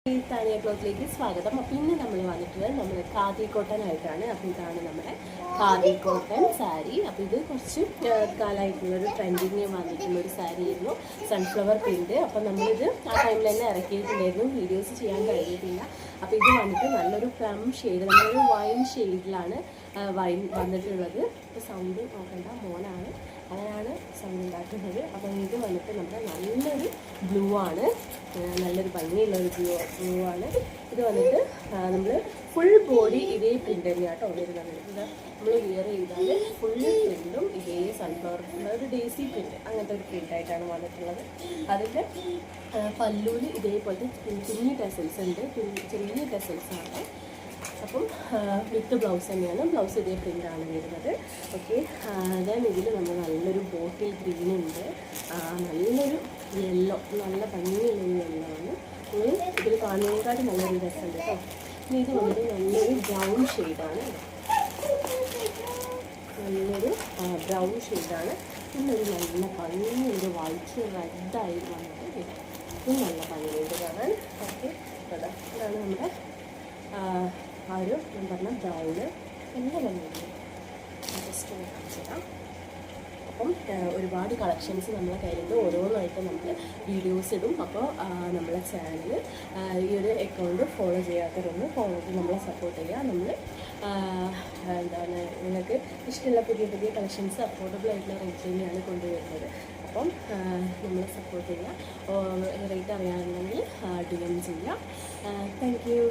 താനിയ ക്ലോത്തിലേക്ക് സ്വാഗതം. അപ്പോൾ ഇന്ന് നമ്മൾ വന്നിട്ടുള്ളത് നമ്മൾ ഖാദി കോട്ടൺ ആയിട്ടാണ്. അപ്പോൾ ഇതാണ് നമ്മുടെ ഖാദി കോട്ടൺ സാരി. അപ്പോൾ ഇത് കുറച്ച് കാലമായിട്ടുള്ളൊരു ട്രെൻഡിങ് വന്നിട്ടുള്ളൊരു സാരി ആയിരുന്നു, സൺഫ്ലവർ പ്രിന്റ്. അപ്പോൾ നമ്മളിത് ആ ടൈമിൽ തന്നെ ഇറക്കിയിട്ടുണ്ടായിരുന്നു, വീഡിയോസ് ചെയ്യാൻ കഴിഞ്ഞിട്ടില്ല. അപ്പോൾ ഇത് വന്നിട്ട് നല്ലൊരു പ്ലം ഷെയ്ഡ്, നമ്മളൊരു വൈൻ ഷെയ്ഡിലാണ് വൈൻ വന്നിട്ടുള്ളത്. ഇപ്പോൾ സൗണ്ട് നോക്കണ്ട, മോനാണ്, അങ്ങനെയാണ് സൗണ്ട് ഉണ്ടാക്കുന്നത്. അപ്പം ഇത് വന്നിട്ട് നമ്മുടെ നല്ലൊരു ബ്ലൂ ആണ്, നല്ലൊരു ഭംഗിയുള്ളൊരു ബ്ലൂ ആണ്. ഇത് വന്നിട്ട് നമ്മൾ ഫുൾ ബോഡി ഇതേ പ്രിൻ്റ് തന്നെയാണ് കേട്ടോ വരുന്നത്. ഇത് നമ്മൾ വിയർ ചെയ്താൽ ഫുള്ള് പ്രിൻറ്റും ഇതേ സൺഫ്ലവർ ഒരു ഡേസി പ്രിൻറ്റ്, അങ്ങനത്തെ ഒരു പ്രിൻ്റായിട്ടാണ് വന്നിട്ടുള്ളത്. അതിൻ്റെ പല്ലൂൽ ഇതേപോലത്തെ കുഞ്ഞു ടെസൽസ് ഉണ്ട്, ചെറിയ ടെസൽസ് ആണ്. അപ്പം വിത്ത് ബ്ലൗസ് തന്നെയാണ്, ബ്ലൗസ് ഇതേ പ്രിൻ്റാണ് വരുന്നത്. ഓക്കെ, ദെൻ ഇതിൽ നമ്മൾ നല്ലൊരു ബോട്ടിൽ ഗ്രീൻ ഉണ്ട്, നല്ലൊരു യെല്ലോ, നല്ല ഭംഗിയുള്ളൊരു യെല്ലോ ആണ്. ഇതിൽ കാണുന്നതിനെക്കാട്ടും നല്ലൊരു രസമുണ്ട് കേട്ടോ. ഇനി ഇത് വന്നിട്ട് നല്ലൊരു ബ്രൗൺ ഷെയ്ഡാണ്, നല്ലൊരു ബ്രൗൺ ഷെയ്ഡാണ്. ഇന്നൊരു നല്ല ഭംഗിയുണ്ട്, വൈറ്റ് റെഡായി വന്നിട്ട് ഇതും നല്ല ഭംഗിയുണ്ട് കാണാൻ. ഓക്കെ, ഇതാണ് നമ്മുടെ ആ ഒരു ഞാൻ പറഞ്ഞ ബ്രൗണ് നല്ല ഭംഗിയുണ്ട്. ജസ്റ്റ് ഒന്ന് കാണിച്ചു തരാം. അപ്പം ഒരുപാട് കളക്ഷൻസ് നമ്മളെ കയ്യിലുണ്ട്, ഓരോന്നായിട്ട് നമ്മൾ വീഡിയോസ് ഇടും. അപ്പോൾ നമ്മളെ ചാനൽ ഈ ഒരു അക്കൗണ്ട് ഫോളോ ചെയ്യാത്തവരൊന്ന് ഫോളോ ചെയ്ത് നമ്മളെ സപ്പോർട്ട് ചെയ്യുക. നമ്മൾ എന്താണ് നിങ്ങൾക്ക് ഇഷ്ടമുള്ള പുതിയ പുതിയ കളക്ഷൻസ് അഫോർഡബിൾ ആയിട്ടുള്ള റേറ്റ് തന്നെയാണ് കൊണ്ടുവരുന്നത്. അപ്പം നമ്മളെ സപ്പോർട്ട് ചെയ്യുക. റേറ്റ് അറിയാമെന്നുണ്ടെങ്കിൽ DM ചെയ്യാം. Thank you.